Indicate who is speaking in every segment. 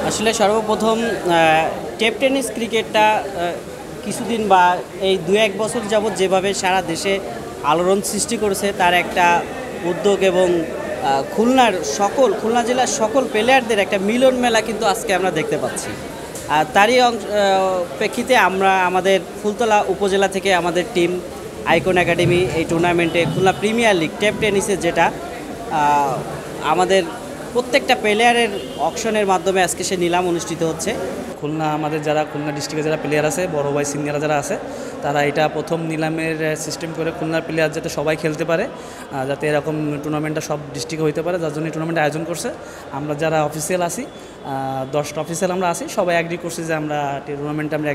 Speaker 1: আসলে সর্বপ্রথম tape tennis ক্রিকেটটা কিছুদিন বা এই 2-1 বছর যাবৎ যেভাবে সারা দেশে আলোড়ন সৃষ্টি করেছে তার একটা উদ্যোগ এবং খুলনা জেলার সকল প্লেয়ারদের একটা মিলন মেলা কিন্তু আজকে আমরা দেখতে পাচ্ছি। আর তারই প্রেক্ষিতে আমরা আমাদের ফুলতলা উপজেলা থেকে আমাদের টিম আইকন একাডেমি এই টুর্নামেন্টে খুলনা প্রিমিয়ার লিগ টেপ টেনিসে যেটা আমাদের প্রত্যেকটা প্লেয়ারের অকশনের মাধ্যমে আজকে সে নিলাম অনুষ্ঠিত হচ্ছে।
Speaker 2: আমাদের যারা খুলনা ডিস্ট্রিক্টে যারা প্লেয়ার আছে, বড় ভাই সিনিয়ররা যারা আছে, তারা এটা প্রথম নিলামের সিস্টেম করে খুলনার প্লেয়ার যাতে সবাই খেলতে পারে, যাতে এরকম টুর্নামেন্টটা সব ডিস্ট্রিক্টে হইতে পারে, যার জন্য টুর্নামেন্ট আয়োজন করছে। আমরা যারা অফিসিয়াল আছি 10টা অফিসিয়াল আমরা আছি, সবাই অ্যাগ্রি করছি যে আমরা টুর্নামেন্টে আমরা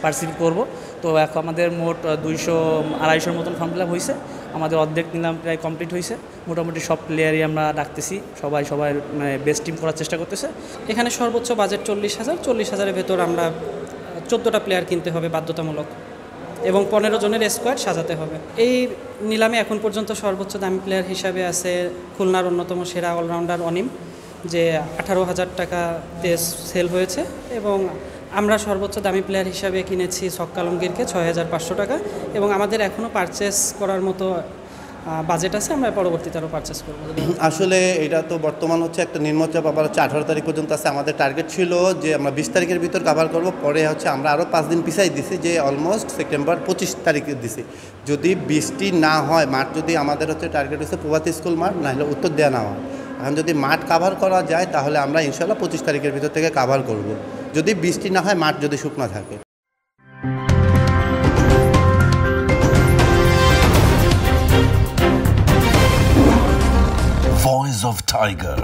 Speaker 2: পার্টিসিপেট করব। তো এখন আমাদের মোট 200-250 মতন ফর্ম ফিল আপ হয়েছে। আমাদের অর্ধেক নিলাম প্রায় কমপ্লিট হয়েছে। মোটামুটি সব প্লেয়ারই আমরা ডাকতেছি, সবাই বেস্ট টিম করার চেষ্টা করতেছে।
Speaker 3: এখানে সর্বোচ্চ বাজেট 40,000-40,000-এর ভেতর আমরা 14টা প্লেয়ার কিনতে হবে বাধ্যতামূলক, এবং 15 জনের স্কোয়াড সাজাতে হবে। এই নিলামে এখন পর্যন্ত সর্বোচ্চ দামি প্লেয়ার হিসাবে আছে খুলনার অন্যতম সেরা অলরাউন্ডার অনিম, যে 18,000 টাকাতে সেল হয়েছে, এবং আমরা সর্বোচ্চ দামি প্লেয়ার হিসাবে কিনেছি ছক্কা আলমগীরকে 6,500 টাকা, এবং আমাদের এখনও পারচেস করার মতো বাজেট আছে, আমরা পরবর্তীতে আরও পারচেস করব।
Speaker 4: আসলে এটা তো বর্তমান হচ্ছে একটা নিম্নচাপ, আবার হচ্ছে 18 তারিখ পর্যন্ত আছে। আমাদের টার্গেট ছিল যে আমরা 20 তারিখের ভিতর কভার করব, পরে হচ্ছে আমরা আরও 5 দিন পিছাই দিছি, যে অলমোস্ট সেপ্টেম্বর 25 তারিখে দিছি। যদি বৃষ্টি না হয়, মাঠ যদি আমাদের হচ্ছে টার্গেট হচ্ছে প্রভাতী স্কুল মাঠ, না হলে উত্তর দেওয়া না হয়। এখন যদি মাঠ কাভার করা যায় তাহলে আমরা ইনশাল্লাহ 25 তারিখের ভিতর থেকে কাভার করব, যদি বৃষ্টি না হয়, মাঠ যদি শুকনো থাকে।
Speaker 5: Voice of Tiger.